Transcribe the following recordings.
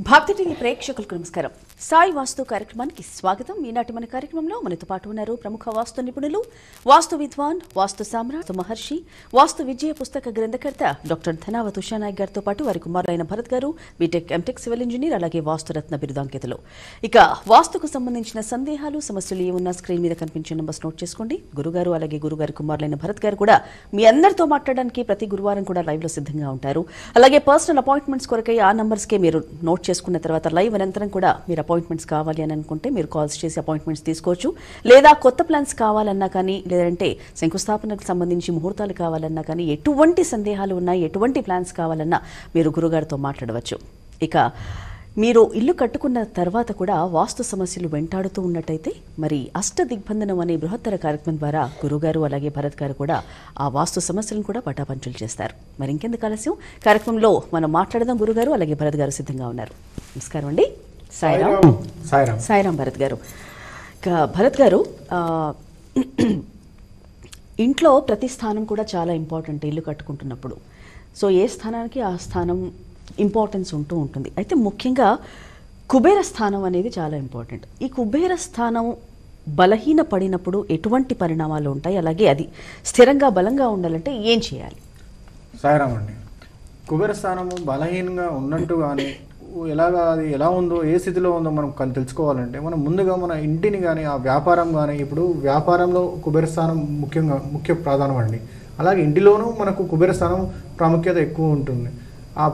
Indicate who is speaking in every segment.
Speaker 1: భక్తి టీవీ ప్రేక్షకులకు నమస్కారం. సాయి వాస్తు కార్యక్రమానికి స్వాగతం. ఈనాటి మన కార్యక్రమంలో మనతో పాటు ఉన్నారు ప్రముఖ వాస్తు నిపుణులు, వాస్తు విద్వాన్, వాస్తు సామ్రాట్ మహర్షి, వాస్తు విజయ పుస్తక గ్రంథకర్త డాక్టర్ ధనావత్ ఉషానాయక్ గారితో పాటు వారి కుమారులైన భరత్ గారు, బీటెక్ ఎంటెక్ సివిల్ ఇంజనీర్, అలాగే వాస్తురత్న బిరుదాంకితులు. ఇక వాస్తుకు సంబంధించిన సందేహాలు, సమస్యలు ఏమున్నా స్క్రీన్ మీద కనిపించే నంబర్స్ నోట్ చేసుకోండి. గురుగారు అలాగే గురుగారి కుమారులైన భరత్ గారు కూడా మీ అందరితో మాట్లాడడానికి ప్రతి గురువారం కూడా లైవ్ లో సిద్ధంగా ఉంటారు. అలాగే పర్సనల్ అపాయింట్మెంట్స్ కొరకై ఆ నంబర్స్ కే మీరు నోట్ చేసుకున్న తర్వాత లైవ్ అనంతరం కూడా మీరు అపాయింట్మెంట్స్ కావాలి అని అనుకుంటే మీరు కాల్స్ చేసి అపాయింట్మెంట్స్ తీసుకోవచ్చు. లేదా కొత్త ప్లాన్స్ కావాలన్నా కానీ, లేదంటే శంకుస్థాపనకు సంబంధించి ముహూర్తాలు కావాలన్నా కానీ, ఎటువంటి సందేహాలు ఉన్నాయి, ఎటువంటి ప్లాన్స్ కావాలన్నా మీరు గురుగారితో మాట్లాడవచ్చు. ఇక మీరు ఇల్లు కట్టుకున్న తర్వాత కూడా వాస్తు సమస్యలు వెంటాడుతూ ఉన్నట్టయితే మరి అష్ట దిగ్బంధనం అనే బృహత్తర కార్యక్రమం ద్వారా గురుగారు అలాగే భరత్ గారు కూడా ఆ వాస్తు సమస్యలను కూడా పటాపంచులు చేస్తారు. మరి ఇంకెందుకు ఆలస్యం, కార్యక్రమంలో మనం మాట్లాడదాం. గురుగారు అలాగే భరత్ గారు సిద్ధంగా ఉన్నారు. నమస్కారం అండి. సాయిరామ్. సాయిరామ్ భరత్ గారు. ఇక భరత్ గారు, ఇంట్లో ప్రతి స్థానం కూడా చాలా ఇంపార్టెంట్ ఇల్లు కట్టుకుంటున్నప్పుడు. సో ఏ స్థానానికి ఆ స్థానం ఇంపార్టెన్స్ ఉంటూ ఉంటుంది. అయితే ముఖ్యంగా కుబేర స్థానం అనేది చాలా ఇంపార్టెంట్. ఈ కుబేర స్థానం బలహీన పడినప్పుడు ఎటువంటి పరిణామాలు ఉంటాయి, అలాగే అది స్థిరంగా బలంగా ఉండాలంటే ఏం చేయాలి?
Speaker 2: సాయిరామ్ అండి. కుబేర స్థానము బలహీనంగా ఉన్నట్టు కానీ అది ఎలా ఉందో, ఏ స్థితిలో ఉందో మనం తెలుసుకోవాలంటే మనం ముందుగా మన ఇంటిని కానీ, ఆ వ్యాపారం కానీ, ఇప్పుడు వ్యాపారంలో కుబేర స్థానం ముఖ్య ప్రాధాన్యం అండి. అలాగే ఇంటిలోనూ మనకు కుబేర స్థానం ప్రాముఖ్యత ఎక్కువ ఉంటుంది. ఆ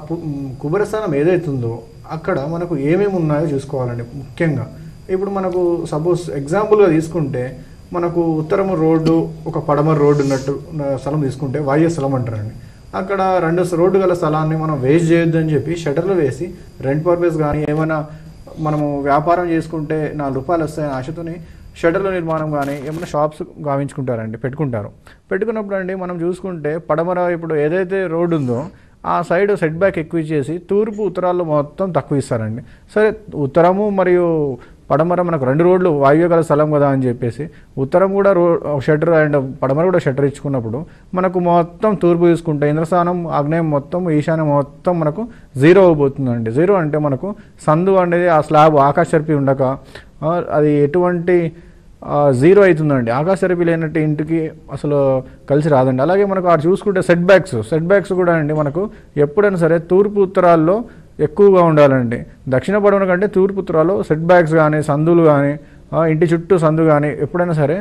Speaker 2: కుబేర స్థానం ఏదైతుందో అక్కడ మనకు ఏమేమి ఉన్నాయో చూసుకోవాలండి. ముఖ్యంగా ఇప్పుడు మనకు సపోజ్ ఎగ్జాంపుల్గా తీసుకుంటే మనకు ఉత్తరము రోడ్డు, ఒక పడమర రోడ్డు ఉన్నట్టు స్థలం తీసుకుంటే వాయ్య స్థలం అంటారండి. అక్కడ రెండు రోడ్డు గల స్థలాన్ని మనం వేస్ట్ చేయొద్దు అని చెప్పి షటర్లు వేసి రెంట్ పర్పస్ కానీ, ఏమైనా మనము వ్యాపారం చేసుకుంటే 4 రూపాయలు వస్తాయని ఆశతోని షటర్ల నిర్మాణం కానీ ఏమైనా షాప్స్ గావించుకుంటారండి, పెట్టుకున్నప్పుడు అండి మనం చూసుకుంటే పడమర ఇప్పుడు ఏదైతే రోడ్డు ఉందో ఆ సైడ్ సెట్ బ్యాక్ ఎక్కువ ఇచ్చేసి తూర్పు ఉత్తరాల్లో మొత్తం తక్కువ ఇస్తారండి. సరే, ఉత్తరము మరియు పడమర మనకు 2 రోడ్లు వాయువ్య గల స్థలం కదా అని చెప్పేసి ఉత్తరం కూడా షటర్ అండ్ పడమర కూడా షటర్ ఇచ్చుకున్నప్పుడు మనకు మొత్తం తూర్పు తీసుకుంటే ఇంద్రస్థానం, ఆగ్నేయం మొత్తం, ఈశాన్యం మొత్తం మనకు 0 అవబోతుందండి. 0 అంటే మనకు సందు అనేది ఆ స్లాబ్ ఆకాశర్పి ఉండక అది ఎటువంటి 0 అవుతుందండి. ఆకాశరపి లేనట్టు ఇంటికి అసలు కలిసి రాదండి. అలాగే మనకు అటు చూసుకుంటే సెట్ బ్యాక్స్ కూడా అండి మనకు ఎప్పుడైనా సరే తూర్పు ఉత్తరాల్లో ఎక్కువగా ఉండాలండి. దక్షిణ పడమర కంటే తూర్పు ఉత్తరాల్లో సెట్ బ్యాక్స్ కానీ, సందులు కానీ, ఇంటి చుట్టూ సందు కానీ ఎప్పుడైనా సరే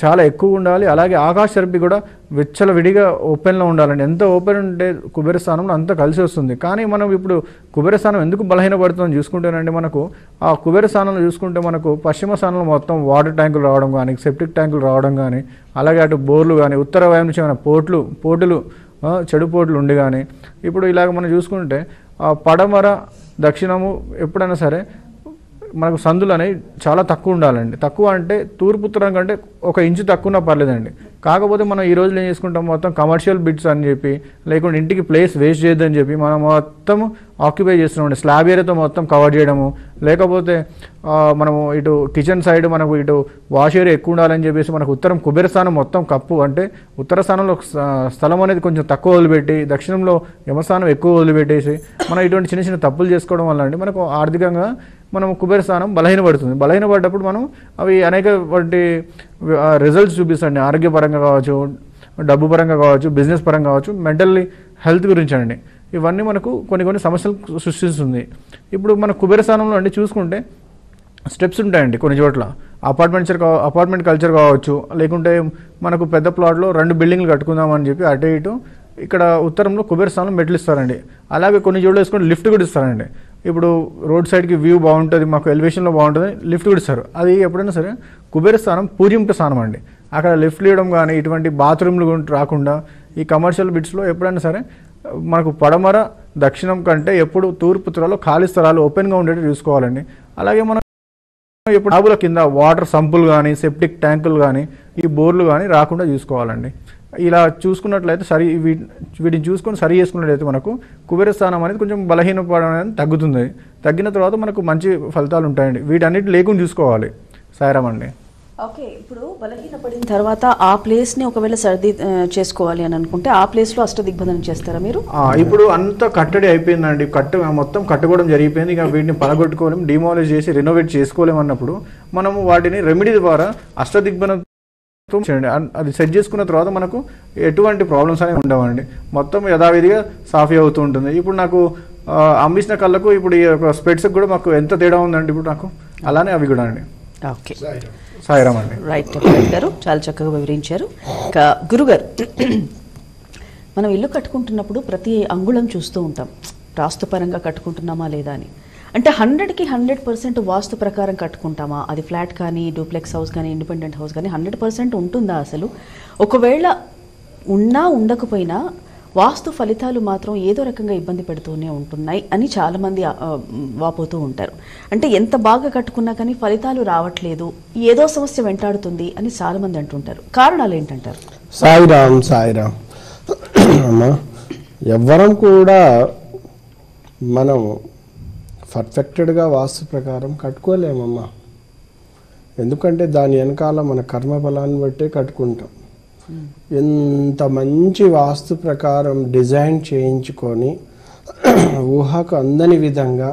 Speaker 2: చాలా ఎక్కువ ఉండాలి. అలాగే ఆకాశరపి కూడా విచ్చలవిడిగా ఓపెన్లో ఉండాలండి. ఎంత ఓపెన్ ఉంటే కుబేర స్థానంలో అంత కలిసి వస్తుంది. కానీ మనం ఇప్పుడు కుబేర స్థానం ఎందుకు బలహీనపడుతుందని చూసుకుంటేనండి, మనకు ఆ కుబేర స్థానంలో చూసుకుంటే మనకు పశ్చిమ స్థానంలో మొత్తం వాటర్ ట్యాంకులు రావడం కానీ, సెప్టిక్ ట్యాంకులు రావడం కానీ, అలాగే అటు బోర్లు కానీ, ఉత్తర వాయు నుంచి ఏమైనా పోర్టులు చెడు పోర్టులు ఉండి కానీ, ఇప్పుడు ఇలాగ మనం చూసుకుంటే పడమర దక్షిణము ఎప్పుడైనా సరే మనకు సందులు అనేవి చాలా తక్కువ ఉండాలండి. తక్కువ అంటే తూర్పు ఉత్తరం కంటే 1 ఇంచు తక్కువనా పర్లేదండి. కాకపోతే మనం ఈ రోజులు ఏం చేసుకుంటాం, మొత్తం కమర్షియల్ బిట్స్ అని చెప్పి, లేకుంటే ఇంటికి ప్లేస్ వేస్ట్ చేయొద్దని చెప్పి మనం మొత్తం ఆక్యుపై చేస్తున్నామండి. స్లాబ్ ఏరియాతో మొత్తం కవర్ చేయడము, లేకపోతే మనము ఇటు కిచెన్ సైడ్ మనకు ఇటు వాష్ ఏరియా ఎక్కువ ఉండాలని చెప్పేసి మనకు ఉత్తరం కుబేర స్థానం మొత్తం కప్పు, అంటే ఉత్తర స్థానంలో స్థలం అనేది కొంచెం తక్కువ వదిలిపెట్టి దక్షిణంలో యమస్థానం ఎక్కువ వదిలిపెట్టేసి మనం ఇటువంటి చిన్న చిన్న తప్పులు చేసుకోవడం వల్ల అండి మనకు ఆర్థికంగా మనం కుబేర స్థానం బలహీనపడుతుంది. బలహీనపడ్డప్పుడు మనం అవి అనేక వాటి రిజల్ట్స్ చూపిస్తాండి. ఆరోగ్యపరంగా కావచ్చు, డబ్బు పరంగా కావచ్చు, బిజినెస్ పరంగా కావచ్చు, మెంటల్లీ హెల్త్ గురించి అండి. ఇవన్నీ మనకు కొన్ని సమస్యలు సృష్టిస్తుంది. ఇప్పుడు మన కుబేర స్థానంలో అండి చూసుకుంటే స్టెప్స్ ఉంటాయండి. కొన్ని చోట్ల అపార్ట్మెంట్ కల్చర్ కావచ్చు, లేకుంటే మనకు పెద్ద ప్లాట్లో 2 బిల్డింగ్లు కట్టుకుందామని చెప్పి అటు ఇటు ఇక్కడ ఉత్తరంలో కుబేర స్థానం మెట్లు ఇస్తారండి. అలాగే కొన్ని చోట్ల వేసుకుంటే లిఫ్ట్ కూడా ఇస్తారండి. ఇప్పుడు రోడ్ సైడ్కి వ్యూ బాగుంటుంది, మాకు ఎలివేషన్లో బాగుంటుంది, లిఫ్ట్ కూడా ఇస్తారు. అది ఎప్పుడైనా సరే కుబేర స్థానం పూజింపు స్థానం అండి. అక్కడ లిఫ్ట్లు ఇవ్వడం కానీ, ఇటువంటి బాత్రూమ్లు రాకుండా ఈ కమర్షియల్ బిట్స్లో ఎప్పుడైనా సరే మనకు పడమర దక్షిణం కంటే ఎప్పుడు తూర్పు ఉత్తరాల్లో ఖాళీ స్థలాలు ఓపెన్గా ఉండేట్టు చూసుకోవాలండి. అలాగే మనం ఇప్పుడు డాబుల కింద వాటర్ సంపులు కానీ, సెప్టిక్ ట్యాంకులు కానీ, ఈ బోర్లు కానీ రాకుండా చూసుకోవాలండి. ఇలా చూసుకున్నట్లయితే వీటిని చూసుకొని సరి చేసుకున్నట్లయితే మనకు కుబేర స్థానం అనేది కొంచెం బలహీనపడడం అనేది తగ్గుతుంది. తగ్గిన తర్వాత మనకు మంచి ఫలితాలు ఉంటాయండి. వీటన్నిటి లేకుండా చూసుకోవాలి. సాయిరామ్ అండి.
Speaker 1: ఓకే, ఇప్పుడు బలహీనపడిన తర్వాత ఆ ప్లేస్ ని ఒకవేళ సర్ది చేసుకోవాలి అని అనుకుంటే ఆ ప్లేస్ లో అష్టదిగ్బంధనం చేస్తారా మీరు?
Speaker 2: ఇప్పుడు అంతా కట్టడి అయిపోయిందండి, మొత్తం కట్టుకోవడం జరిగిపోయింది. ఇక వీటిని పలగొట్టుకోలేము, డిమాలిష్ చేసి రెనోవేట్ చేసుకోలేము అన్నప్పుడు మనము వాటిని రెమెడీ ద్వారా అష్టదిగ్బంధనం అది సెట్ చేసుకున్న తర్వాత మనకు ఎటువంటి ప్రాబ్లమ్స్ అనేవి ఉండవండి. మొత్తం యథావిధిగా సాఫీ అవుతూ ఉంటుంది. ఇప్పుడు నాకు అమ్మించిన కళ్ళకు ఇప్పుడు ఈ స్పెట్స్ కూడా మాకు ఎంత తేడా ఉందండి ఇప్పుడు నాకు, అలానే అవి కూడా అండి.
Speaker 1: ఓకే,
Speaker 2: సాయిరామ్ అండి.
Speaker 1: రైట్ గారు, చాలా చక్కగా వివరించారు. ఇంకా గురుగారు, మనం ఇల్లు కట్టుకుంటున్నప్పుడు ప్రతి అంగుళం చూస్తూ ఉంటాం, వాస్తుపరంగా కట్టుకుంటున్నామా లేదా అని. అంటే 100కి 100% వాస్తు ప్రకారం కట్టుకుంటామా? అది ఫ్లాట్ కానీ, డూప్లెక్స్ హౌస్ కానీ, ఇండిపెండెంట్ హౌస్ కానీ 100% ఉంటుందా అసలు? ఒకవేళ ఉన్నా ఉండకపోయినా వాస్తు ఫలితాలు మాత్రం ఏదో రకంగా ఇబ్బంది పెడుతూనే ఉంటున్నాయి అని చాలామంది వాపోతూ ఉంటారు. అంటే ఎంత బాగా కట్టుకున్నా కానీ ఫలితాలు రావట్లేదు, ఏదో సమస్య వెంటాడుతుంది అని చాలామంది అంటుంటారు. కారణాలు ఏంటంటారు?
Speaker 3: సాయిరామ్ సాయిరామ్ అమ్మా, ఎవ్వరం కూడా మనం పర్ఫెక్టెడ్గా వాస్తు ప్రకారం కట్టుకోలేమమ్మా. ఎందుకంటే దాని వెనకాల మన కర్మ బలాన్ని బట్టే కట్టుకుంటాం. ఎంత మంచి వాస్తు ప్రకారం డిజైన్ చేయించుకొని ఊహకు అందని విధంగా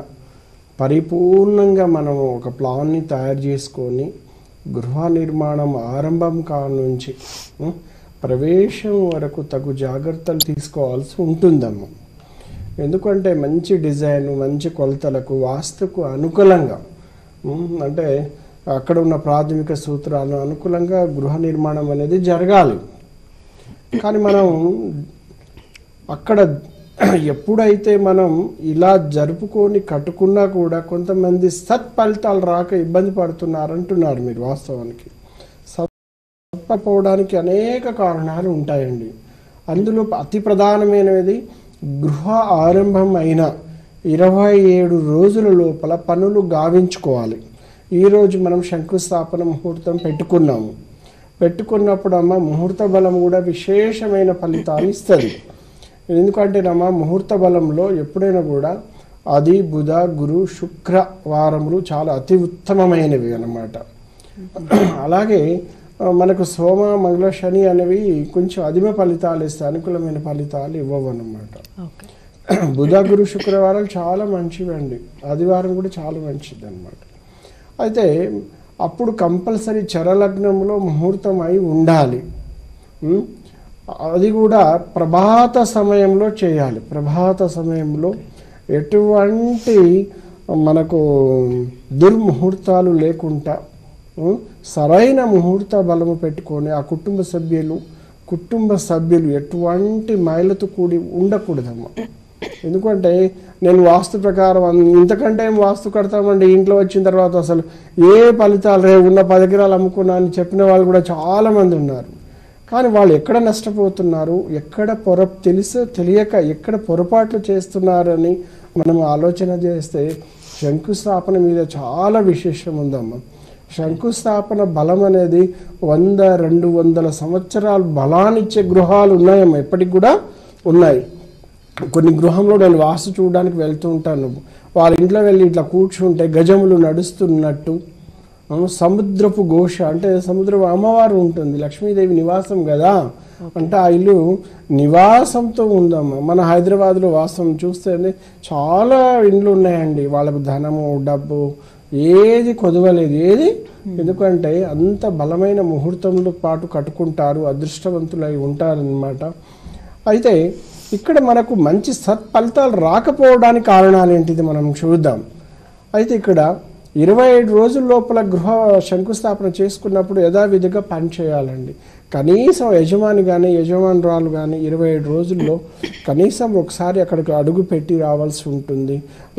Speaker 3: పరిపూర్ణంగా మనం ఒక ప్లాన్ని తయారు చేసుకొని గృహ నిర్మాణం ఆరంభం కానుంచి ప్రవేశం వరకు తగు జాగ్రత్తలు తీసుకోవాల్సి ఉంటుందమ్మా. ఎందుకంటే మంచి డిజైన్, మంచి కొలతలకు, వాస్తుకు అనుకూలంగా, అంటే అక్కడ ఉన్న ప్రాథమిక సూత్రాలు అనుకూలంగా గృహ నిర్మాణం అనేది జరగాలి. కానీ మనం అక్కడ ఎప్పుడైతే మనం ఇలా జరుపుకొని కట్టుకున్నా కూడా కొంతమంది సత్ఫలితాలు రాక ఇబ్బంది పడుతున్నారంటున్నారు మీరు. వాస్తవానికి సత్పడిపోవడానికి అనేక కారణాలు ఉంటాయండి. అందులో అతి ప్రధానమైనది గృహ ఆరంభం అయిన 27 రోజుల లోపల పనులు గావించుకోవాలి. ఈరోజు మనం శంకుస్థాపన ముహూర్తం పెట్టుకున్నప్పుడు అమ్మ ముహూర్త బలం కూడా విశేషమైన ఫలితాన్ని ఇస్తుంది. ఎందుకంటేనమ్మా ముహూర్త బలంలో ఎప్పుడైనా కూడా ఆది, బుధ, గురు, శుక్ర వారములు చాలా అతి ఉత్తమమైనవి అన్నమాట. అలాగే మనకు సోమ, మంగళ, శని అనేవి కొంచెం అధిమ ఫలితాలు ఇస్తాయి, అనుకూలమైన ఫలితాలు ఇవ్వవు అన్నమాట. బుధ, గురు, శుక్రవారాలు చాలా మంచివండి, ఆదివారం కూడా చాలా మంచిది అన్నమాట. అయితే అప్పుడు కంపల్సరీ చరలగ్నంలో ముహూర్తం అయి ఉండాలి. అది కూడా ప్రభాత సమయంలో చేయాలి. ప్రభాత సమయంలో ఎటువంటి మనకు దుర్ముహూర్తాలు లేకుండా సరైన ముహూర్త బలము పెట్టుకొని ఆ కుటుంబ సభ్యులు ఎటువంటి మైలతో కూడి ఉండకూడదమ్మా. ఎందుకంటే నేను వాస్తు ప్రకారం ఇంతకంటే ఏం వాస్తు కడతామండి, ఇంట్లో వచ్చిన తర్వాత అసలు ఏ ఫలితాలు రేపు ఉన్న 10 ఎకరాలు అమ్ముకున్నా అని చెప్పిన వాళ్ళు కూడా చాలామంది ఉన్నారు. కానీ వాళ్ళు ఎక్కడ నష్టపోతున్నారు, ఎక్కడ తెలియక ఎక్కడ పొరపాట్లు చేస్తున్నారని మనం ఆలోచన చేస్తే శంకుస్థాపన మీద చాలా విశేషం ఉందమ్మా. శంకుస్థాపన బలం అనేది 100-200 సంవత్సరాలు బలాన్నిచ్చే గృహాలు ఉన్నాయమ్మా, ఎప్పటికి కూడా ఉన్నాయి. కొన్ని గృహంలో నేను వాస్తు చూడడానికి వెళ్తూ ఉంటాను. వాళ్ళ ఇంట్లో వెళ్ళి ఇట్లా కూర్చుంటే గజములు నడుస్తున్నట్టు, సముద్రపు ఘోష, అంటే సముద్రపు అమ్మవారు ఉంటుంది, లక్ష్మీదేవి నివాసం కదా, అంటే ఆ ఇల్లు నివాసంతో ఉందమ్మా. మన హైదరాబాద్లో వాస్తవం చూస్తే చాలా ఇండ్లు ఉన్నాయండి, వాళ్ళకు ధనము, డబ్బు ఏది కొదవలేదు, ఏది. ఎందుకంటే అంత బలమైన ముహూర్తంతో పాటు కట్టుకుంటారు, అదృష్టవంతులై ఉంటారన్నమాట. అయితే ఇక్కడ మనకు మంచి సత్ఫలితాలు రాకపోవడానికి కారణాలు ఏంటిది మనం చూద్దాం. అయితే ఇక్కడ 27 రోజుల లోపల గృహ శంకుస్థాపన చేసుకున్నప్పుడు యథావిధిగా పని చేయాలండి. కనీసం యజమాని కానీ యజమానురాలు కానీ 27 రోజుల్లో కనీసం ఒకసారి అక్కడికి అడుగు పెట్టి రావాల్సి ఉంటుంది.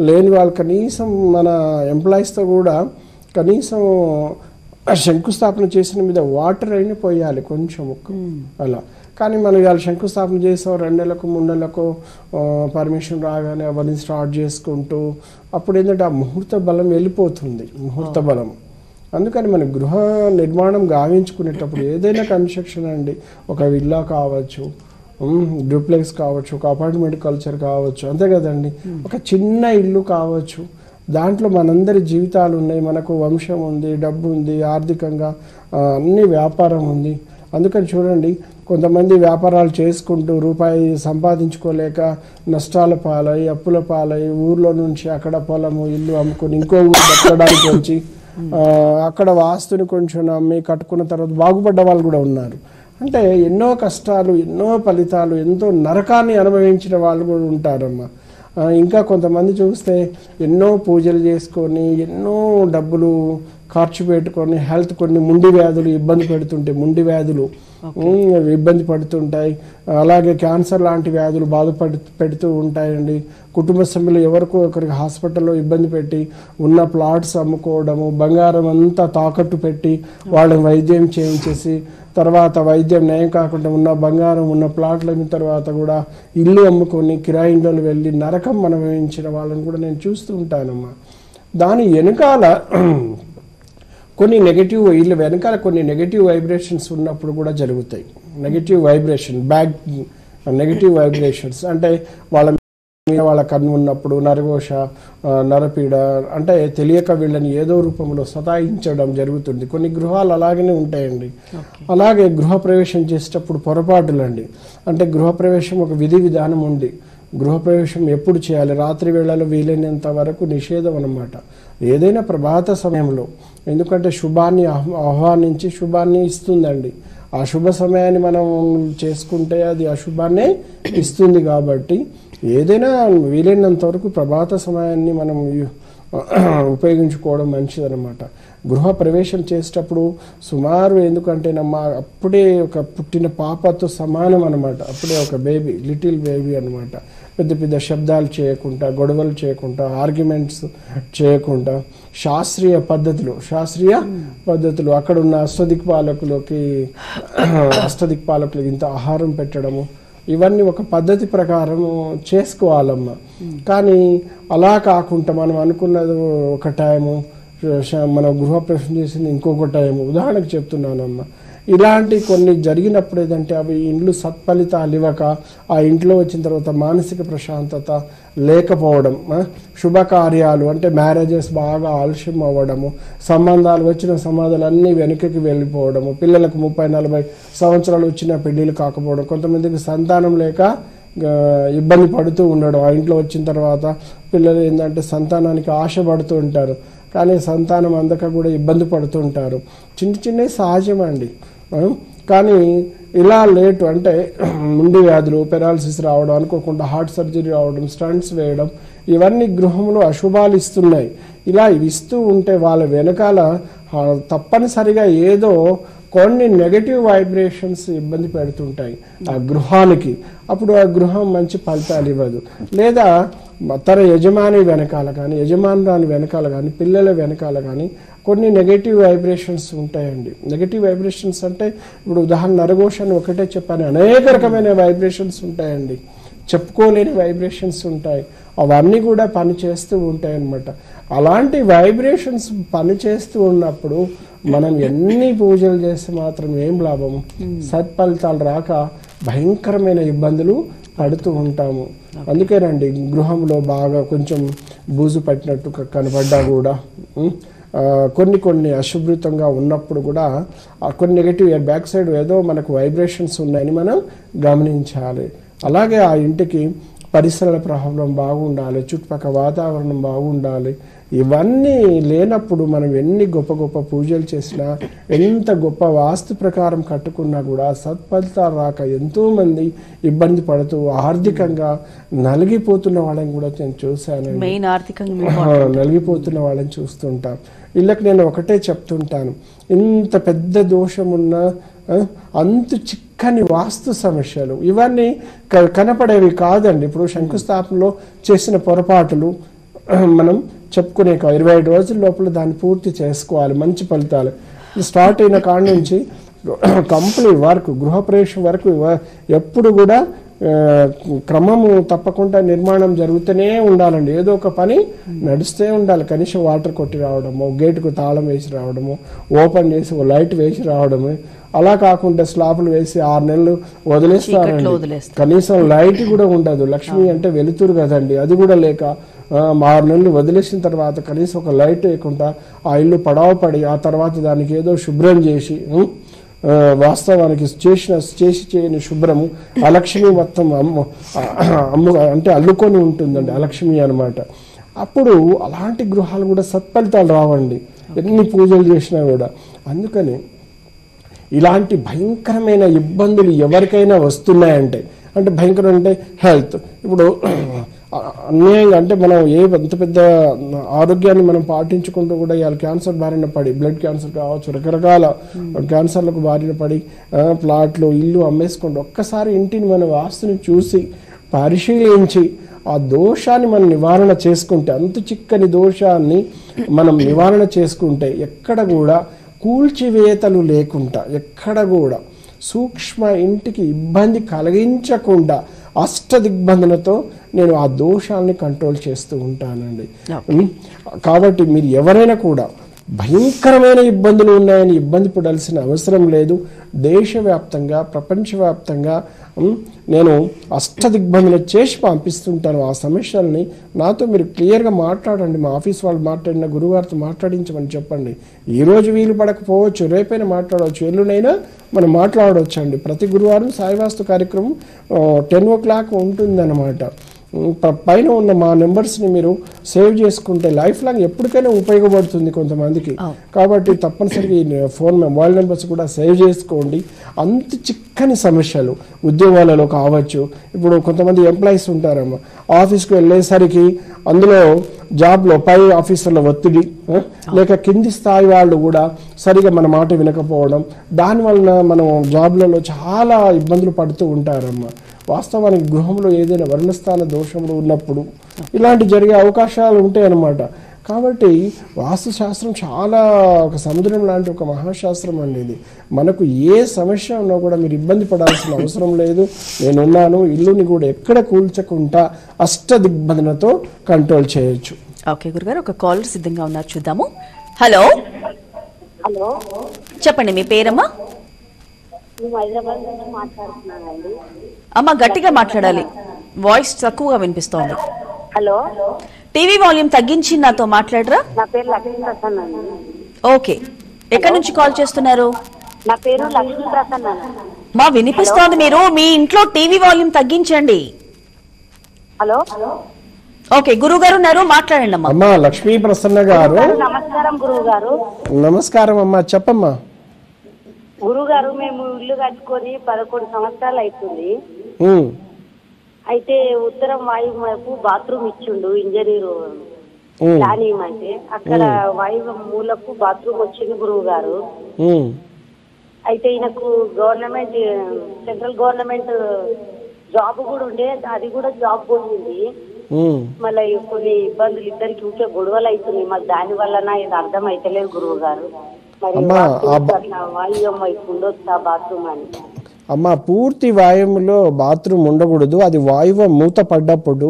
Speaker 3: లేని వాళ్ళు కనీసం మన ఎంప్లాయీస్తో కూడా కనీసం శంకుస్థాపన చేసిన మీద వాటర్ అయినా పోయాలి కొంచెం అలా. కానీ మనం ఇవాళ శంకుస్థాపన చేసాం 2 నెలలకు 3 నెలలకు పర్మిషన్ రాగానే అవన్నీ స్టార్ట్ చేసుకుంటూ అప్పుడు ఏంటంటే ఆ ముహూర్త బలం వెళ్ళిపోతుంది, ముహూర్త బలం. అందుకని మన గృహ నిర్మాణం గావించుకునేటప్పుడు ఏదైనా కన్స్ట్రక్షన్ అండి, ఒక విల్లా కావచ్చు, డూప్లెక్స్ కావచ్చు, ఒక అపార్ట్మెంట్ కల్చర్ కావచ్చు, అంతే కదండి, ఒక చిన్న ఇల్లు కావచ్చు, దాంట్లో మనందరి జీవితాలు ఉన్నాయి, మనకు వంశం ఉంది, డబ్బు ఉంది, ఆర్థికంగా అన్ని వ్యాపారం ఉంది. అందుకని చూడండి, కొంతమంది వ్యాపారాలు చేసుకుంటూ రూపాయి సంపాదించుకోలేక నష్టాల పాలై, అప్పుల పాలై, ఊర్లో నుంచి అక్కడ పొలము ఇల్లు అమ్ముకొని ఇంకో ఊరు బతకడానికి వచ్చి అక్కడ వాస్తుని కొంచెం అమ్మి కట్టుకున్న తర్వాత బాగుపడ్డ వాళ్ళు కూడా ఉన్నారు. అంటే ఎన్నో కష్టాలు, ఎన్నో ఫలితాలు, ఎంతో నరకాన్ని అనుభవించిన వాళ్ళు కూడా ఉంటారమ్మా. ఇంకా కొంతమంది చూస్తే ఎన్నో పూజలు చేసుకొని ఎన్నో డబ్బులు ఖర్చు పెట్టుకొని హెల్త్ కొన్ని ముండి వ్యాధులు ఇబ్బంది పెడుతుంటాయి, ముండి వ్యాధులు ఇబ్బంది పడుతుంటాయి. అలాగే క్యాన్సర్ లాంటి వ్యాధులు పెడుతూ ఉంటాయండి. కుటుంబ సభ్యులు ఎవరికో ఒకరికి హాస్పిటల్లో ఇబ్బంది పెట్టి ఉన్న ప్లాట్స్ అమ్ముకోవడము, బంగారం అంతా తాకట్టు పెట్టి వాళ్ళని వైద్యం చేయించేసి తర్వాత వైద్యం నయం కాకుండా ఉన్న బంగారం ఉన్న ప్లాట్లు అయిన తర్వాత కూడా ఇల్లు అమ్ముకొని కిరాయి ఇళ్ళు వెళ్ళి నరకం అనుభవించిన వాళ్ళని కూడా నేను చూస్తూ ఉంటానమ్మా. దాని వెనకాల కొన్ని నెగటివ్, వీళ్ళ వెనకాల కొన్ని నెగటివ్ వైబ్రేషన్స్ ఉన్నప్పుడు కూడా జరుగుతాయి. నెగటివ్ వైబ్రేషన్స్ అంటే వాళ్ళ కన్ను ఉన్నప్పుడు నరఘోష, నరపీడ, అంటే తెలియక వీళ్ళని ఏదో రూపంలో సతాయించడం జరుగుతుంది. కొన్ని గృహాలు అలాగనే ఉంటాయండి. అలాగే గృహప్రవేశం చేసేటప్పుడు పొరపాటులండి. అంటే గృహప్రవేశం ఒక విధి విధానం ఉంది. గృహప్రవేశం ఎప్పుడు చేయాలి? రాత్రి వేళలో వీలైనంత వరకు నిషేధం అన్నమాట, ఏదైనా ప్రభాత సమయంలో. ఎందుకంటే శుభాన్ని ఆహ్వానించి శుభాన్ని ఇస్తుందండి. ఆ శుభ సమయాన్ని మనం చేసుకుంటే అది అశుభాన్నే ఇస్తుంది. కాబట్టి ఏదైనా వీలైనంత వరకు ప్రభాత సమయాన్ని మనం ఉపయోగించుకోవడం మంచిదన్నమాట. గృహప్రవేశం చేసేటప్పుడు సుమారు, ఎందుకంటే అప్పుడే ఒక పుట్టిన పాపతో సమానం అనమాట. అప్పుడే ఒక బేబీ, లిటిల్ బేబీ అనమాట. పెద్ద పెద్ద శబ్దాలు చేయకుండా, గొడవలు చేయకుండా, ఆర్గ్యుమెంట్స్ చేయకుండా శాస్త్రీయ పద్ధతులు అక్కడ ఉన్న అష్టదిక్పాలకులకి ఇంత ఆహారం పెట్టడము, ఇవన్నీ ఒక పద్ధతి ప్రకారం చేసుకోవాలమ్మా. కానీ అలా కాకుండా మనం అనుకున్నది ఒక టైము, మన గృహప్రవేశం చేసింది ఇంకొక టైము. ఉదాహరణకు చెప్తున్నానమ్మా, ఇలాంటి కొన్ని జరిగినప్పుడు ఏదంటే అవి ఇండ్లు సత్ఫలితాలు ఇవ్వక, ఆ ఇంట్లో వచ్చిన తర్వాత మానసిక ప్రశాంతత లేకపోవడం, శుభకార్యాలు అంటే మ్యారేజెస్ బాగా ఆలస్యం అవ్వడము, వచ్చిన సంబంధాలు అన్నీ వెనుకకి వెళ్ళిపోవడము, పిల్లలకు 30-40 సంవత్సరాలు వచ్చిన పెళ్ళిళ్ళు కాకపోవడం, కొంతమందికి సంతానం లేక ఇబ్బంది పడుతూ ఉండడం. ఆ ఇంట్లో వచ్చిన తర్వాత పిల్లలు ఏంటంటే సంతానానికి ఆశపడుతూ ఉంటారు, కానీ సంతానం అందక కూడా ఇబ్బంది పడుతూ ఉంటారు. చిన్నవి సహజం అండి. కానీ ఇలా లేటు అంటే ముండి వ్యాధులు, పెరాలసిస్ రావడం, అనుకోకుండా హార్ట్ సర్జరీ రావడం, స్టంట్స్ వేయడం, ఇవన్నీ గృహంలో అశుభాలు ఇస్తున్నాయి. ఇలా ఇస్తూ ఉంటే వాళ్ళ వెనకాల తప్పనిసరిగా ఏదో కొన్ని నెగటివ్ వైబ్రేషన్స్ ఇబ్బంది పెడుతుంటాయి ఆ గృహానికి. అప్పుడు ఆ గృహం మంచి ఫలితాలు ఇవ్వదు. లేదా తన యజమాని వెనకాల కానీ, యజమానురాని వెనకాల కానీ, పిల్లల వెనకాల కానీ కొన్ని నెగటివ్ వైబ్రేషన్స్ ఉంటాయండి. నెగటివ్ వైబ్రేషన్స్ అంటే ఇప్పుడు ఉదాహరణ నరఘోషాన్ని ఒకటే చెప్పాను, అనేక రకమైన వైబ్రేషన్స్ ఉంటాయండి, చెప్పుకోలేని వైబ్రేషన్స్ ఉంటాయి. అవన్నీ కూడా పనిచేస్తూ ఉంటాయి అన్నమాట. అలాంటి వైబ్రేషన్స్ పనిచేస్తూ ఉన్నప్పుడు మనం ఎన్ని పూజలు చేస్తే మాత్రం ఏం లాభము? సత్ఫలితాలు రాక భయంకరమైన ఇబ్బందులు పడుతూ ఉంటాము. అందుకేనండి గృహంలో బాగా కొంచెం బూజు పట్టినట్టు కనపడ్డా కూడా, కొన్ని అశుభ్రతంగా ఉన్నప్పుడు కూడా కొన్ని నెగటివ్ బ్యాక్ సైడ్ ఏదో మనకు వైబ్రేషన్స్ ఉన్నాయని మనం గమనించాలి. అలాగే ఆ ఇంటికి పరిసరాల ప్రభావం బాగుండాలి, చుట్టుపక్కల వాతావరణం బాగుండాలి. ఇవన్నీ లేనప్పుడు మనం ఎన్ని గొప్ప గొప్ప పూజలు చేసినా, ఎంత గొప్ప వాస్తు ప్రకారం కట్టుకున్నా కూడా సత్ఫలితాలు రాక ఎంతోమంది ఇబ్బంది పడుతూ ఆర్థికంగా నలిగిపోతున్న వాళ్ళని కూడా నేను చూశాను. నలిగిపోతున్న వాళ్ళని చూస్తుంటాం. వీళ్ళకి నేను ఒకటే చెప్తుంటాను, ఇంత పెద్ద దోషమున్న అంతు చిక్కని వాస్తు సమస్యలు ఇవన్నీ కనపడేవి కాదండి. ఇప్పుడు శంకుస్థాపనలో చేసిన పొరపాటులు మనం చెప్పుకునే 25 రోజుల లోపల దాన్ని పూర్తి చేసుకోవాలి. మంచి ఫలితాలు స్టార్ట్ అయిన కాడ నుంచి కంప్లీట్ వరకు, గృహప్రవేశం వరకు ఎప్పుడు కూడా క్రమము తప్పకుండా నిర్మాణం జరుగుతూనే ఉండాలండి. ఏదో ఒక పని నడుస్తూ ఉండాలి. కనీసం వాటర్ కొట్టి రావడము, గేటుకు తాళం వేసి రావడము, ఓపెన్ చేసి లైట్ వేసి రావడము. అలా కాకుండా స్లాపులు వేసి 6 నెలలు వదిలేస్తారండి. కనీసం లైట్ కూడా ఉండదు. లక్ష్మి అంటే వెలుతురు కదండి, అది కూడా లేక 6 నెలలు వదిలేసిన తర్వాత కనీసం ఒక లైట్ వేయకుండా ఆ ఇల్లు పడావ పడి ఆ తర్వాత దానికి ఏదో శుభ్రం చేసి వాస్తవానికి చేసి చేయని శుభ్రము అలక్ష్మి మొత్తం అమ్ము అంటే అల్లుకొని ఉంటుందండి అలక్ష్మి అనమాట. అప్పుడు అలాంటి గృహాలు కూడా సత్ఫలితాలు రావండి ఎన్ని పూజలు చేసినా కూడా. అందుకని ఇలాంటి భయంకరమైన ఇబ్బందులు ఎవరికైనా వస్తున్నాయంటే అంటే భయంకరం అంటే హెల్త్ ఇప్పుడు అన్యాయంగా అంటే మనం ఎంత పెద్ద ఆరోగ్యాన్ని మనం పాటించుకుంటూ కూడా ఇవాళ క్యాన్సర్ బారిన పడి బ్లడ్ క్యాన్సర్ కావచ్చు రకరకాల క్యాన్సర్లకు బారిన పడి ప్లాట్లు ఇల్లు అమ్మేసుకుంటూ ఒక్కసారి ఇంటిని మన వాస్తుని చూసి పరిశీలించి ఆ దోషాన్ని మనం నివారణ చేసుకుంటే అంత చిక్కని దోషాన్ని మనం నివారణ చేసుకుంటే ఎక్కడ కూడా కూల్చివేతలు లేకుండా ఎక్కడ కూడా సూక్ష్మ ఇంటికి ఇబ్బంది కలిగించకుండా అష్టదిగ్బంధనతో నేను ఆ దోషాలని కంట్రోల్ చేస్తూ ఉంటానండి. కాబట్టి మీరు ఎవరైనా కూడా భయంకరమైన ఇబ్బందులు ఉన్నాయని ఇబ్బంది పడాల్సిన అవసరం లేదు. దేశవ్యాప్తంగా ప్రపంచవ్యాప్తంగా నేను అష్టదిగ్బంధన చేసి పంపిస్తుంటాను. ఆ సమస్యల్ని నాతో మీరు క్లియర్గా మాట్లాడండి. మా ఆఫీస్ వాళ్ళు మాట్లాడిన గురుగారితో మాట్లాడించమని చెప్పండి. ఈరోజు వీలు పడకపోవచ్చు, రేపైనా మాట్లాడవచ్చు, ఎల్లునైనా మనం మాట్లాడవచ్చు అండి. ప్రతి గురువారం సాయివాస్తు కార్యక్రమం 10 o'clock ఉంటుందన్నమాట. పైన ఉన్న మా నెంబర్స్ని మీరు సేవ్ చేసుకుంటే లైఫ్ లాంగ్ ఎప్పటికైనా ఉపయోగపడుతుంది కొంతమందికి. కాబట్టి తప్పనిసరిగా ఈ మొబైల్ నెంబర్స్ కూడా సేవ్ చేసుకోండి. అంత చిక్కని సమస్యలు ఉద్యోగాలలో కావచ్చు. ఇప్పుడు కొంతమంది ఎంప్లాయీస్ ఉంటారమ్మా, ఆఫీస్కి వెళ్ళేసరికి అందులో జాబ్లో పై ఆఫీసర్ల ఒత్తిడి లేక కింది స్థాయి వాళ్ళు కూడా సరిగా మన మాట వినకపోవడం, దానివలన మనం జాబ్లలో చాలా ఇబ్బందులు పడుతూ ఉంటారమ్మా. వాస్తవానికి గృహంలో ఏదైనా వర్ణస్థాన దోషంలో ఉన్నప్పుడు ఇలాంటి జరిగే అవకాశాలు ఉంటాయన్నమాట. కాబట్టి వాస్తుశాస్త్రం చాలా ఒక సముద్రం లాంటి ఒక మహాశాస్త్రం అండి ఇది. మనకు ఏ సమస్య ఉన్నా కూడా మీరు ఇబ్బంది పడాల్సిన అవసరం లేదు. నేనున్నాను. ఇల్లుని కూడా ఎక్కడ కూల్చకుండా అష్టదిగ్బంధనతో కంట్రోల్ చేయొచ్చు.
Speaker 1: ఓకే గురుగారు, ఒక కాలర్ సిద్ధంగా ఉన్నారు, చూద్దాము. హలో
Speaker 4: హలో,
Speaker 1: చెప్పండి మీ పేరమ్మా?
Speaker 4: హైదరాబాద్ నుంచి మాట్లాడుతున్నానండి.
Speaker 1: అమ్మ గట్టిగా మాట్లాడాలి, వాయిస్ తక్కువగా వినిపిస్తోంది.
Speaker 4: హలో,
Speaker 1: టీవీ వాల్యూమ్ తగ్గించి నాతో మాట్లాడరా?
Speaker 4: నా పేరు లక్ష్మీ ప్రసన్న అండి.
Speaker 1: ఓకే, ఎక్కడి నుంచి కాల్ చేస్తున్నారు?
Speaker 4: నా పేరు లక్ష్మీ ప్రసన్న.
Speaker 1: మా వినిపిస్తోంది, మీరు మీ ఇంట్లో టీవీ వాల్యూమ్ తగ్గించండి.
Speaker 4: హలో,
Speaker 1: ఓకే గురువు గారు ఉన్నారు, మాట్లాడండి అమ్మా.
Speaker 3: అమ్మా లక్ష్మీ ప్రసన్న గారు
Speaker 4: నమస్కారం గురువు గారు.
Speaker 3: నమస్కారం అమ్మా, చెప్పమ్మా.
Speaker 4: గురువు గారు, మేము ఇల్లు కట్టుకొని 11 సంవత్సరాలు అవుతుంది. అయితే ఉత్తరం వాయువు వైపు బాత్రూమ్ ఇచ్చిండు ఇంజనీరు ప్లానింగ్ అంటే, అక్కడ వాయువు మూలకు బాత్రూమ్ వచ్చింది గురువు గారు. అయితే ఈయనకు గవర్నమెంట్ సెంట్రల్ గవర్నమెంట్ జాబ్ కూడా ఉండే, అది కూడా జాబ్ పోయింది. మళ్ళీ కొన్ని ఇబ్బందులు ఇద్దరికి ఊకే గొడవలు అవుతున్నాయి. మాకు దాని వలన ఇది అర్థం అయితలేదు గురువు గారు.
Speaker 3: అమ్మ పూర్తి వాయువులో బాత్రూమ్ ఉండకూడదు. అది వాయువు మూత పడ్డప్పుడు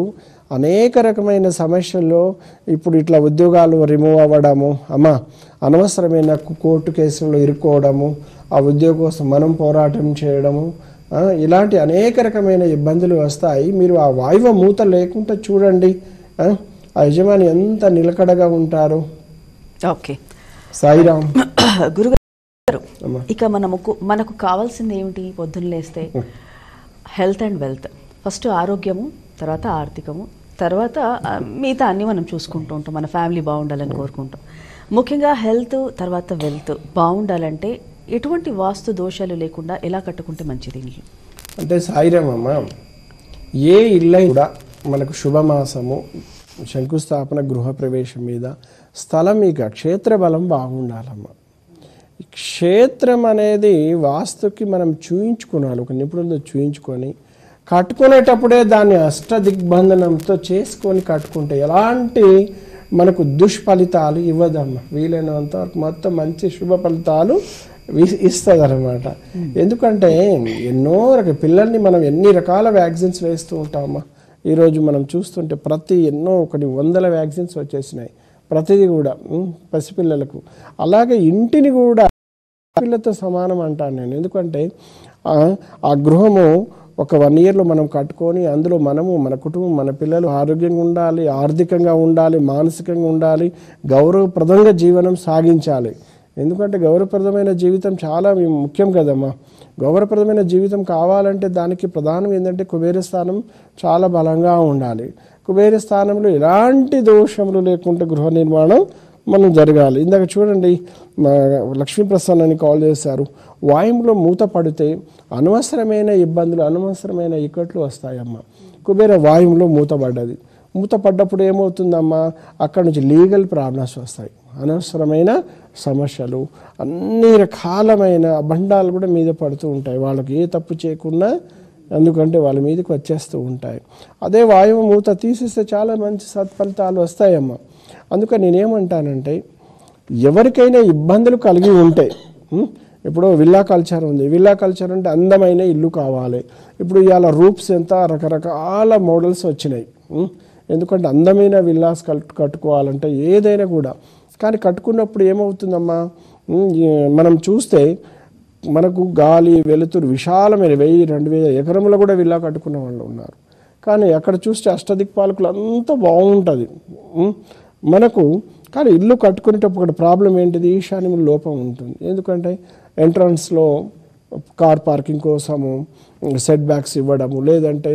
Speaker 3: అనేక రకమైన సమస్యల్లో ఇప్పుడు ఇట్లా ఉద్యోగాలు రిమూవ్ అవ్వడము, అమ్మ అనవసరమైన కోర్టు కేసుల్లో ఇరుక్కోవడము, ఆ ఉద్యోగం కోసం మనం పోరాటం చేయడము, ఇలాంటి అనేక రకమైన ఇబ్బందులు వస్తాయి. మీరు ఆ వాయువు మూత లేకుండా చూడండి, ఆ యజమాని ఎంత నిలకడగా ఉంటారు.
Speaker 1: ఓకే
Speaker 3: సాయిరామ్.
Speaker 1: గురుగారు, ఇక మనకు కావాల్సింది ఏమిటి? పొద్దున్న లేస్తే హెల్త్ అండ్ వెల్త్. ఫస్ట్ ఆరోగ్యము, తర్వాత ఆర్థికము, తర్వాత మిగతా అన్ని మనం చూసుకుంటూ ఉంటాం. మన ఫ్యామిలీ బాగుండాలని కోరుకుంటాం. ముఖ్యంగా హెల్త్ తర్వాత వెల్త్ బాగుండాలంటే ఎటువంటి వాస్తు దోషాలు లేకుండా ఎలా కట్టుకుంటే మంచిది?
Speaker 3: అంటే సాయిరామ్ అమ్మ, ఏ ఇల్లు కూడా మనకు శుభమాసము, శంకుస్థాపన, గృహప్రవేశం మీద స్థలం ఇక క్షేత్ర బలం బాగుండాలమ్మా. క్షేత్రం అనేది వాస్తుకి మనం చూయించుకోవాలి, ఒక నిపుణులతో చూయించుకొని కట్టుకునేటప్పుడే దాన్ని అష్టదిగ్బంధనంతో చేసుకొని కట్టుకుంటే ఎలాంటి మనకు దుష్ఫలితాలు ఇవ్వదమ్మా. వీలైనంత వరకు మొత్తం మంచి శుభ ఫలితాలు ఇస్తుంది అనమాట. ఎందుకంటే ఎన్నో పిల్లల్ని మనం ఎన్ని రకాల వ్యాక్సిన్స్ వేస్తూ ఉంటామమ్మా. ఈరోజు మనం చూస్తుంటే ఎన్నో 100 వ్యాక్సిన్స్ వచ్చేసినాయి, ప్రతిదీ కూడా పసిపిల్లలకు. అలాగే ఇంటిని కూడా పిల్లతో సమానం అంటాను నేను. ఎందుకంటే ఆ గృహము ఒక 1 ఇయర్లో మనం కట్టుకొని అందులో మనము, మన కుటుంబం, మన పిల్లలు ఆరోగ్యంగా ఉండాలి, ఆర్థికంగా ఉండాలి, మానసికంగా ఉండాలి, గౌరవప్రదంగా జీవనం సాగించాలి. ఎందుకంటే గౌరవప్రదమైన జీవితం చాలా ముఖ్యం కదమ్మా. గౌరవప్రదమైన జీవితం కావాలంటే దానికి ప్రధానం ఏంటంటే కుబేర స్థానం చాలా బలంగా ఉండాలి. కుబేర స్థానంలో ఎలాంటి దోషములు లేకుండా గృహ నిర్మాణం మనం జరగాలి. ఇందాక చూడండి, లక్ష్మీప్రసన్న అని కాల్ చేశారు. వాయువులో మూత పడితే అనవసరమైన ఇబ్బందులు, అనవసరమైన ఇక్కట్లు వస్తాయమ్మ. కుబేర వాయువులో మూతపడ్డది. మూతపడ్డప్పుడు ఏమవుతుందమ్మా, అక్కడ నుంచి లీగల్ ప్రాబ్లమ్స్ వస్తాయి, అనవసరమైన సమస్యలు, అన్ని రకాలమైన అబండాలు కూడా మీద పడుతూ ఉంటాయి వాళ్ళకి ఏ తప్పు చేయకుండా. ఎందుకంటే వాళ్ళ మీదకి వచ్చేస్తూ ఉంటాయి. అదే వాయువు మూత తీసేస్తే చాలా మంచి సత్ఫలితాలు వస్తాయమ్మా. అందుకని నేనేమంటానంటే, ఎవరికైనా ఇబ్బందులు కలిగి ఉంటే, ఇప్పుడు విల్లా కల్చర్ ఉంది, విల్లా కల్చర్ అంటే అందమైన ఇల్లు కావాలి. ఇప్పుడు ఇవాళ రూప్స్ ఎంత రకరకాల మోడల్స్ వచ్చినాయి. ఎందుకంటే అందమైన విల్లాస్ కట్టుకోవాలంటే ఏదైనా కూడా. కానీ కట్టుకున్నప్పుడు ఏమవుతుందమ్మా, మనం చూస్తే మనకు గాలి వెలుతురు విశాలమైన 1000-2000 ఎకరంలో కూడా విల్లా కట్టుకున్న వాళ్ళు ఉన్నారు. కానీ అక్కడ చూస్తే అష్టదిక్పాలకులు అంతా బాగుంటుంది మనకు. కానీ ఇల్లు కట్టుకునేటప్పుడు ఒక ప్రాబ్లం ఏంటిది, ఈశాన్యం లోపం ఉంటుంది. ఎందుకంటే ఎంట్రన్స్లో కార్ పార్కింగ్ కోసము సెట్ బ్యాక్స్ ఇవ్వడము, లేదంటే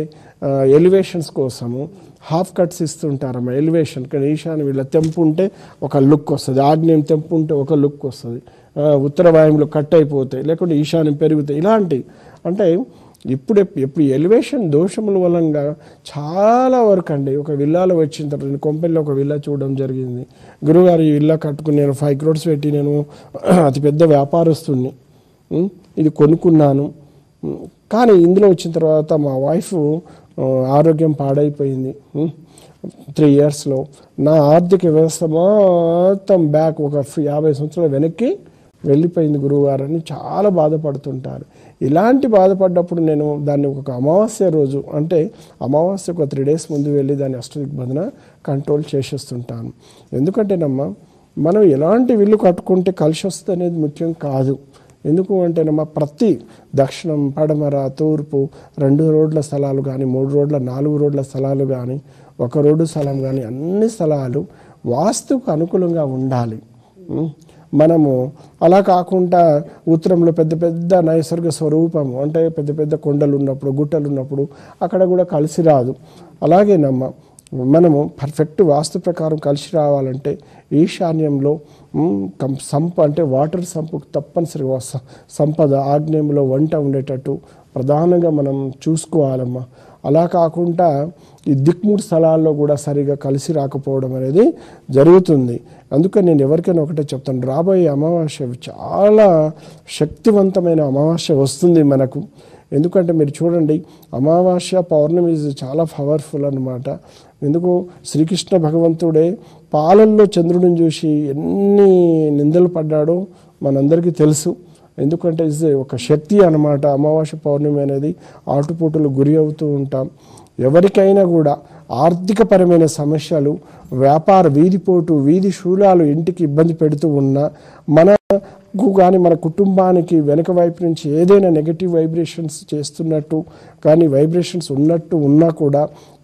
Speaker 3: ఎలివేషన్స్ కోసము హాఫ్ కట్స్ ఇస్తుంటారమ్మా. ఎలివేషన్ కానీ ఈశాన్యం ఇలా తెంపు ఉంటే ఒక లుక్ వస్తుంది, ఆగ్నేయం తెంపు ఉంటే ఒక లుక్ వస్తుంది, ఉత్తర వాయువులో కట్ అయిపోతాయి, లేకుంటే ఈశాన్యం పెరుగుతాయి. ఇలాంటి అంటే ఇప్పుడు ఎలివేషన్ దోషముల వలన చాలా వరకు అండి. ఒక విల్లాలో వచ్చిన తర్వాత నేను కొంపెల్లో ఒక విల్లా చూడడం జరిగింది. గురుగారు ఈ విల్లా కట్టుకుని నేను 5 crores పెట్టి నేను అతిపెద్ద వ్యాపారస్తుని ఇది కొనుక్కున్నాను. కానీ ఇందులో వచ్చిన తర్వాత మా వైఫ్ ఆరోగ్యం పాడైపోయింది. 3 yearsలో నా ఆర్థిక వ్యవస్థ మొత్తం బ్యాక్ ఒక 50 సంవత్సరాల వెనక్కి వెళ్ళిపోయింది గురువుగారు అని చాలా బాధపడుతుంటారు. ఇలాంటి బాధపడ్డప్పుడు నేను దాన్ని ఒక అమావాస్య రోజు, అంటే అమావాస్యకు 3 days ముందు వెళ్ళి దాన్ని అష్టదిగ్బంధన కంట్రోల్ చేసేస్తుంటాను. ఎందుకంటేనమ్మా, మనం ఎలాంటి ఇల్లు కట్టుకుంటే కలిసి వస్తుంది అనేది ముఖ్యం కాదు. ఎందుకు అంటేనమ్మా, ప్రతి దక్షిణం, పడమర, తూర్పు 2 రోడ్ల స్థలాలు కానీ, 3 రోడ్ల 4 రోడ్ల స్థలాలు కానీ, 1 రోడ్డు స్థలం కానీ, అన్ని స్థలాలు వాస్తుకు అనుకూలంగా ఉండాలి. మనము అలా కాకుండా ఉత్తరంలో పెద్ద పెద్ద నైసర్గ స్వరూపము అంటే పెద్ద పెద్ద కొండలు ఉన్నప్పుడు, గుట్టలు ఉన్నప్పుడు అక్కడ కూడా కలిసి రాదు. అలాగేనమ్మా, మనము పర్ఫెక్ట్ వాస్తు ప్రకారం కలిసి రావాలంటే ఈశాన్యంలో అంటే వాటర్ సంపు తప్పనిసరిగా సంపద, ఆగ్నేయంలో వంట ఉండేటట్టు ప్రధానంగా మనం చూసుకోవాలమ్మా. అలా కాకుండా ఈ దిక్మూడు స్థలాల్లో కూడా సరిగా కలిసి రాకపోవడం అనేది జరుగుతుంది. అందుకని నేను ఎవరికైనా ఒకటే చెప్తాను, రాబోయే అమావాస్య చాలా శక్తివంతమైన అమావాస్య వస్తుంది మనకు. ఎందుకంటే మీరు చూడండి, అమావాస్య పౌర్ణమి చాలా పవర్ఫుల్ అన్నమాట. ఎందుకు, శ్రీకృష్ణ భగవంతుడే పాలల్లో చంద్రుడిని చూసి ఎన్ని నిందలు పడ్డాడో మనందరికీ తెలుసు. ఎందుకంటే ఇది ఒక శక్తి అన్నమాట. అమావాస్య పౌర్ణమి అనేది ఆటుపోటులు గురి అవుతూ ఉంటాం. ఎవరికైనా కూడా ఆర్థికపరమైన సమస్యలు, వ్యాపార వీధిపోటు, వీధి శూలాలు ఇంటికి ఇబ్బంది పెడుతూ ఉన్నా, మనకు కానీ మన కుటుంబానికి వెనక వైపు నుంచి ఏదైనా నెగటివ్ వైబ్రేషన్స్ చేస్తున్నట్టు కానీ వైబ్రేషన్స్ ఉన్నట్టు ఉన్నా కూడా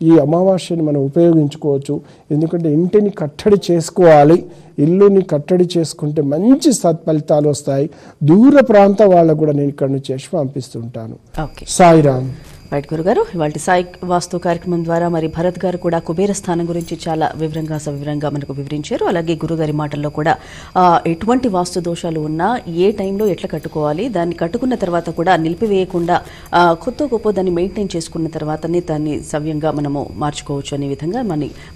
Speaker 3: ఈ అమావాస్యని మనం ఉపయోగించుకోవచ్చు. ఎందుకంటే ఇంటిని కట్టడి చేసుకోవాలి. ఇల్లుని కట్టడి చేసుకుంటే మంచి సత్ఫలితాలు వస్తాయి. దూర ప్రాంత వాళ్ళకు కూడా నేను ఇక్కడ నుంచి చేసి పంపిస్తుంటాను. సాయిరామ్.
Speaker 1: రైట్ గురుగారు, ఇవాళ సాయి వాస్తు కార్యక్రమం ద్వారా మరి భరత్ గారు కూడా కుబేర స్థానం గురించి చాలా సవివరంగా మనకు వివరించారు. అలాగే గురుగారి మాటల్లో కూడా ఎటువంటి వాస్తు దోషాలు ఉన్నా ఏ టైంలో ఎట్లా కట్టుకోవాలి, దాన్ని కట్టుకున్న తర్వాత కూడా నిలిపివేయకుండా కొత్త గొప్ప దాన్ని మెయింటైన్ చేసుకున్న తర్వాతనే దాన్ని సవ్యంగా మనము మార్చుకోవచ్చు అనే విధంగా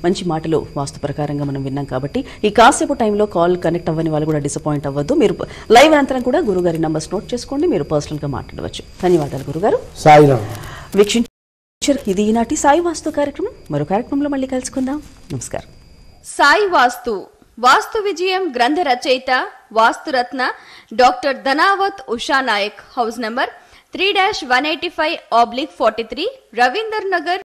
Speaker 1: మంచి మాటలు వాస్తు ప్రకారంగా మనం విన్నాం. కాబట్టి ఈ కాసేపు టైంలో కాల్ కనెక్ట్ అవ్వని వాళ్ళు కూడా డిసప్పాయింట్ అవ్వద్దు. మీరు లైవ్ అనంతరం కూడా గురుగారి నంబర్స్ నోట్ చేసుకోండి, మీరు పర్సనల్గా మాట్లాడవచ్చు. ధన్యవాదాలు గురుగారు.
Speaker 3: సాయిరామ్.
Speaker 1: వీక్షించారు. ఇది ఈనాటి సాయి వాస్తు కార్యక్రమం. మరో కార్యక్రమంలో మళ్ళీ కలుసుకుందాం. నమస్కారం.
Speaker 5: సాయి వాస్తు వాస్తు విజయం గ్రంథ రచయిత వాస్తురత్న doctor Dhanavath Usha Nayak. House number 3-185/43, Ravinder Nagar,